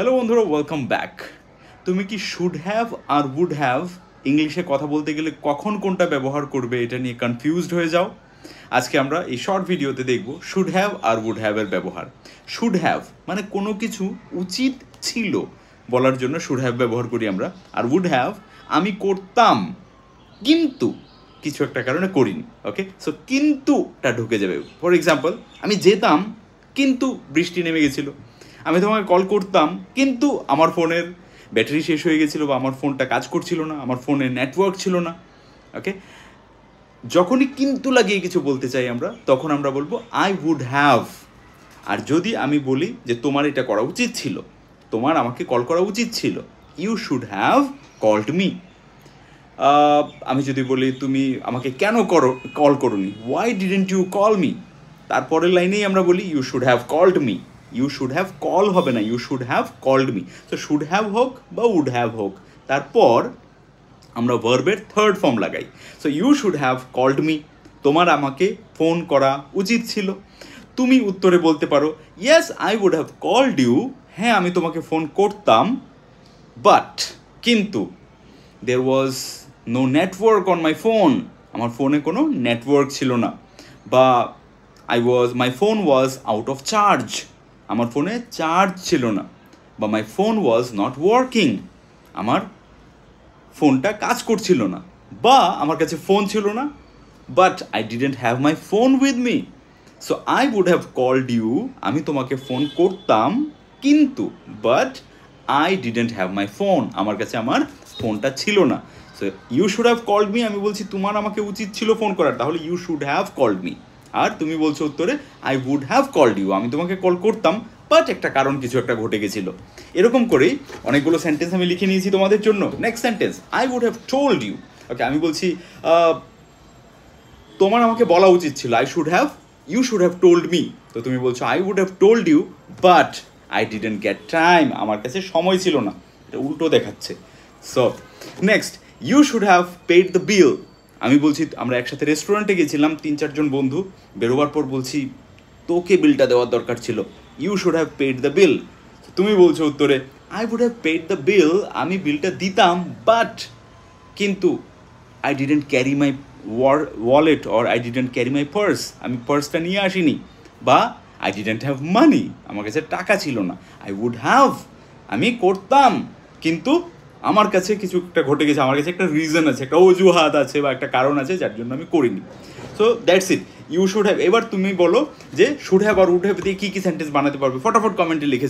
Hello বন্ধুরা, welcome back. তুমি কি শুড হ্যাভ আর উড হ্যাভ ইংলিশে কথা বলতে গেলে কখন কোনটা ব্যবহার করবে এটা নিয়ে কনফিউজড হয়ে যাও? আজকে আমরা এই শর্ট ভিডিওতে দেখব শুড হ্যাভ আর উড হ্যাভের ব্যবহার। শুড হ্যাভ মানে কোনো কিছু উচিত ছিল বলার জন্য শুড হ্যাভ ব্যবহার করি আমরা। আর উড হ্যাভ আমি করতাম কিন্তু কিছু একটা কারণে করিনি। ওকে, সো কিন্তুটা ঢুকে যাবে। ফর এক্সাম্পল, আমি যেতাম কিন্তু বৃষ্টি নেমে গেছিলো। আমি তোমাকে কল করতাম কিন্তু আমার ফোনের ব্যাটারি শেষ হয়ে গেছিলো বা আমার ফোনটা কাজ করছিল না, আমার ফোনে নেটওয়ার্ক ছিল না। ওকে, যখনই কিন্তু লাগিয়ে কিছু বলতে চাই আমরা, তখন আমরা বলবো আই উড হ্যাভ। আর যদি আমি বলি যে তোমার এটা করা উচিত ছিল, তোমার আমাকে কল করা উচিত ছিল, you should have called me. আমি যদি বলি তুমি আমাকে কেন কল করোনি, why didn't you call me, তারপরের লাইনেই আমরা বলি you should have called me. You should have call হবে না, you should have called me. তো শুড হ্যাভ হোক বা উড হ্যাভ হোক, তারপর আমরা ভার্বের থার্ড ফর্ম লাগাই। So you should have called me, তোমার আমাকে ফোন করা উচিত ছিল। তুমি উত্তরে বলতে পারো yes I would have called you, হ্যাঁ আমি তোমাকে ফোন করতাম, বাট কিন্তু there was no network on my phone, আমার ফোনে কোনো নেটওয়ার্ক ছিল না। বা my phone was out of charge, আমার ফোনে চার্জ ছিল না। বা my phone was not working, আমার ফোনটা কাজ করছিল না। বা আমার কাছে ফোন ছিল না, but I didn't have my phone with me, so I would have called you, আমি তোমাকে ফোন করতাম কিন্তু but I didn't have my phone, আমার কাছে আমার ফোনটা ছিল না। So you should have called me, আমি বলছি তোমার আমাকে উচিত ছিল ফোন করার, তাহলে you should have called me. আর তুমি বলছো উত্তরে I would have called you, আমি তোমাকে কল করতাম বাট একটা কারণ কিছু একটা ঘটে গেছিল। এরকম করেই অনেকগুলো সেন্টেন্স আমি লিখে নিয়েছি তোমাদের জন্য। Next sentence, I would have told you. Okay, আমি বলছি তোমার আমাকে বলা উচিত ছিল, I should have, you should have told me. তো তুমি বলছো I would have told you but I didn't get time, আমার কাছে সময় ছিল না। এটা উল্টো দেখাচ্ছে। So next, you should have paid the bill. আমি বলছি আমরা একসাথে রেস্টুরেন্টে গেছিলাম 3-4 জন বন্ধু, বেরোবার পর বলছি তোকে বিলটা দেওয়ার দরকার ছিল, you should have paid the bill. তুমি বলছো উত্তরে I would have paid the bill, আমি বিলটা দিতাম বাট কিন্তু I didn't carry my wallet or I didn't carry my purse, আমি পার্সটা নিয়ে আসিনি। বা আই ডিডন্ট হ্যাভ মানি, আমার কাছে টাকা ছিল না। আই উড হ্যাভ, আমি করতাম কিন্তু আমার কাছে কিছু একটা ঘটে গেছে, আমার কাছে একটা রিজন আছে, একটা অজুহাত আছে বা একটা কারণ আছে যার জন্য আমি করিনি। So that's it, you should have. এবার তুমি বলো যে শুড হ্যাভ আর উড হ্যাভ দিয়ে কী কী সেন্টেন্স বানাতে পারবে, ফটাফট কমেন্টে লিখে যাও।